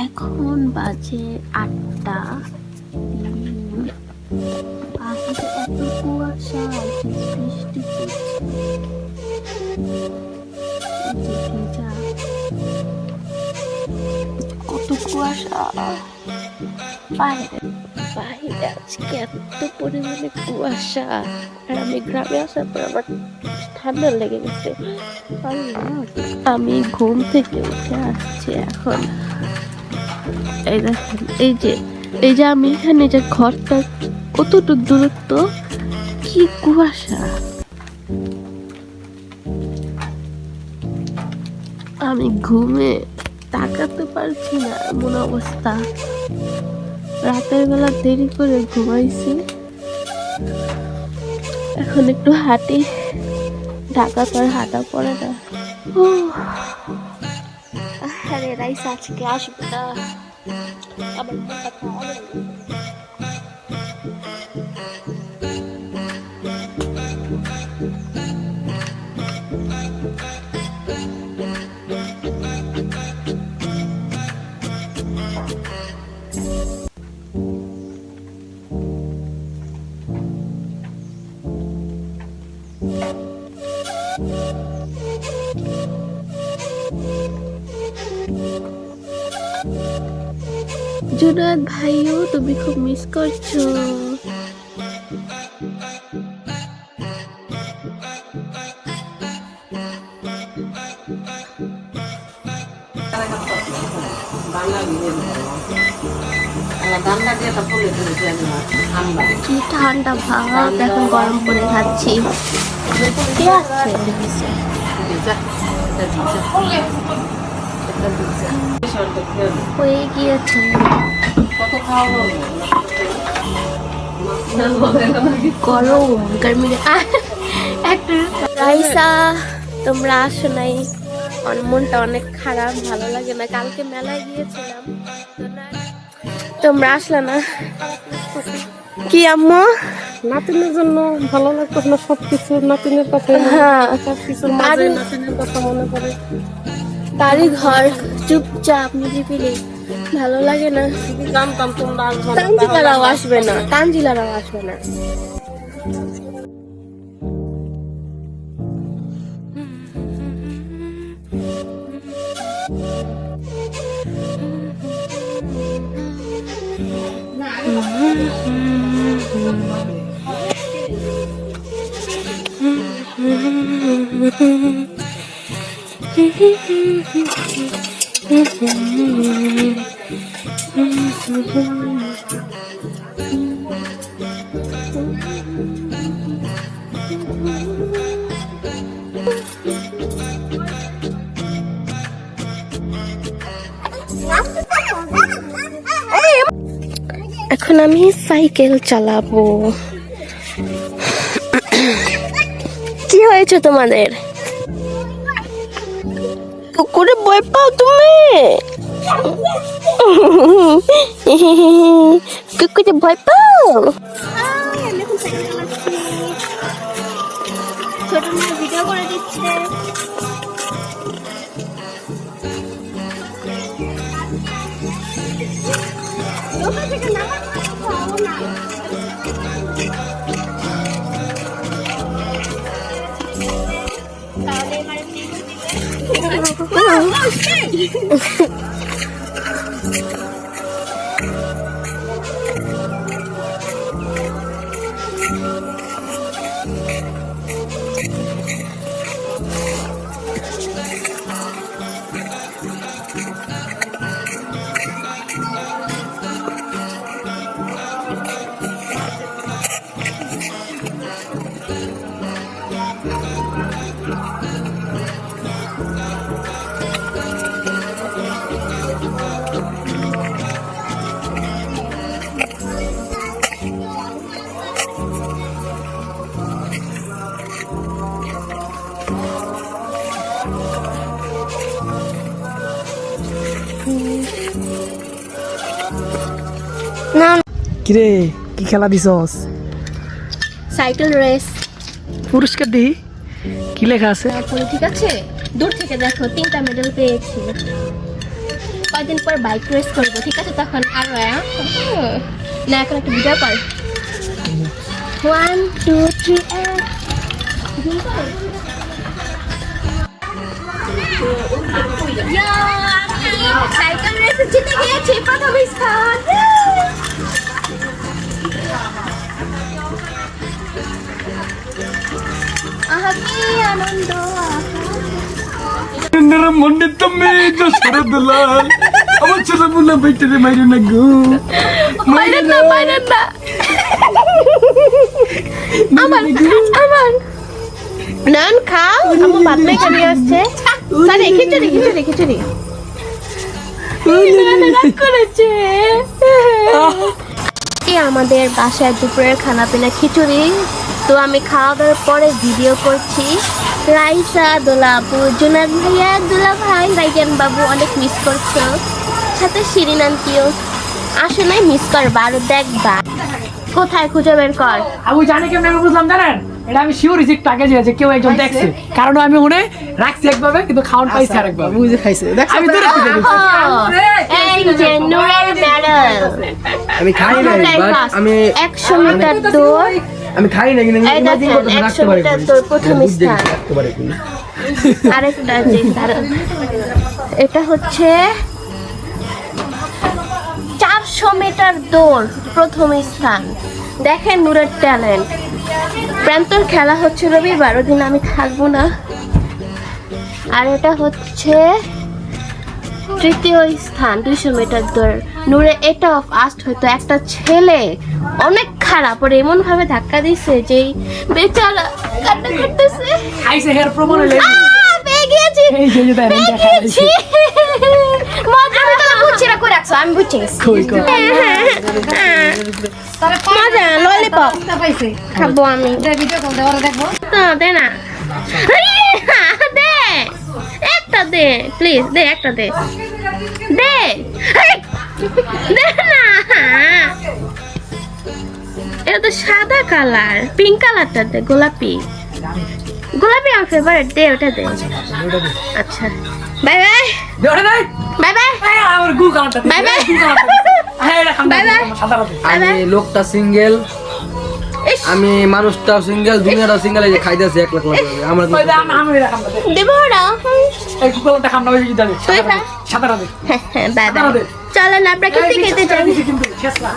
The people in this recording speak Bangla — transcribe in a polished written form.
এখন বাজে 8টা। আকাশে এত কুয়াশা, বৃষ্টি পড়ছে। ভেজা, কত কুয়াশা বাইরে। বাইরে আজকে এত পরিমাণে কুয়াশা, আর আমি গ্রামে আসার পর আমার ঠান্ডা লেগে গেছে। আমি ঘুম থেকে উঠে আসছি এখন। এই দেখেন, এই যে আমি এখানে যে ঘরটা কতটুকু দূরত্ব, কি কুয়াশা। আমি ঘুমে তাকাতে পারছি না, এমন অবস্থা। রাতের বেলা দেরি করে ঘুমাইছি, এখন একটু হাঁটি, ঢাকা পর হাঁটা পড়ে না। আরে রাইস আজকে আসবে না, আমার মনটা খারাপ। জুনাদ ভাইও তুমি খুব মিস করছো। কি ঠান্ডা ভাব, এখন গরম করে খাচ্ছি। কে আছে? হয়ে গিয়েছে। গরম গরমি। রাইসা, তোমরা আসো নাই, মনটা অনেক খারাপ, ভালো লাগে না। কালকে মেলায় গিয়েছিলাম, তোমরা আসলে না। কি আম্মু? নাতিনের জন্য ভালো লাগতো না সবকিছু, নাতিনের কথা। হ্যাঁ, সবকিছুর মাঝে নাতিনের কথা মনে পড়ে। বাড়ি ঘর চুপচাপ নিরিবিলি, ভালো লাগে না। জানতাম তোমরা আসবে না। তানজিলারাও আসবে না, তানজিলারাও আসবে না। এখন আমি সাইকেল চালাবো। কি হয়েছে তোমাদের? কুকুরে ভয় পাও তুমি? কুকুরে ভয় পাও? ছোট মেয়ে ভিডিও করে দিচ্ছে। কিরে, কি খেলা দিছস? Cycle race. পুরস্কার দি কি লেখা আছে? ঠিক আছে, দূর থেকে দেখো, 3টা মেডেল পেয়েছি। কয়দিন পর বাইক রেস করবো, ঠিক আছে? তখন আরো না, এখন একটা ভিডিও কর। 1 2 3 সাইকেল রেসে জিতে গিয়েছি, প্রথম স্থান। আহা কি আনন্দ! মন্দির তুমি শরদলাল আমার ছোট বলে বেটারে মাইরে না গো, বাইরেন না, বাইরেন না। আমার নান খাও, আমার ভাত মেখে নিয়ে আসছে। স্যার খিচুড়ি খিচুড়ি খিচুড়ি করেছে। আমাদের বাসায় দুপুরের খানা পিনা খিচুড়ি। তো আমি খাওয়া দাওয়ার পরে ভিডিও করছি। রাইসা, দোলা আপু, জুনাদ ভাইয়া, দুলা ভাই, রাইজান বাবু অনেক মিস করছো, সাথে শিরিন আন্টিও। আসলে মিস করবা, আরো দেখবা। কোথায় খুঁজে বের কর। আমি জানি কেমন আমি বুঝলাম জানেন, এটা আমি শিওর একটু আগে যে কেউ একজন দেখছে, কারণ আমি মনে রাখছি একভাবে কিন্তু খাওয়ান পাইছি আরেকভাবে। বুঝে খাইছে আমি তো এই যে নূরের মেডেল। আমি খাই নাই বাট আমি 100 মিটার দৌড়, আমি খাই না কিন্তু এই দেখেন 100 মিটার দৌড় প্রথম স্থান। রাখতে পারি কি আরেকটা যে দাঁড়ান, এটা হচ্ছে 400 মিটার দৌড় প্রথম স্থান। দেখেন নূরের ট্যালেন্ট। প্রান্তর খেলা হচ্ছে রবিবার, ওদিন আমি থাকবো না। আর এটা হচ্ছে তৃতীয় স্থান 200 মিটার দৌড়। নূরে এটা অফ আস্ট হয়তো একটা ছেলে অনেক খারাপ, ওর এমন ভাবে ধাক্কা দিছে যে বেচারা কান্না করতেছে। খাইছে হের প্রমাণ হইলে পেয়ে গিয়েছি, এই যে যে দেখেন পেয়ে গিয়েছি। মজা আমি তো বুঝছি না কই রাখছো, আমি বুঝছি। মজা ললিপপ খাবো আমি। তো দে না, দে একটা দে প্লিজ, দে একটা দে, দে দে না। এটা তো সাদা কালার, পিঙ্ক কালারটা দে, গোলাপি গোলাপি আমার ফেভারিট, দে ওটা দে। আচ্ছা বাই বাই দেওয়া নাই বাই বাই আমার গু কালারটা বাই বাই হ্যাঁ এটা খান বাই বাই। সাদা রাতে আমি লোকটা সিঙ্গেল, আমি মানুষটা সিঙ্গেল, দুনিয়াটা সিঙ্গেল, এই যে খাইতেছে 1 লাখ লাখ আমার ওই দে আমি এটা খান না, দেবো না। এই গু কালারটা খান না, ওই যে দাঁড়ে তুই খা। সাদা রাতে বাই বাই। চলেন আমরা খেতে খেতে যাই। কিন্তু শেষ না।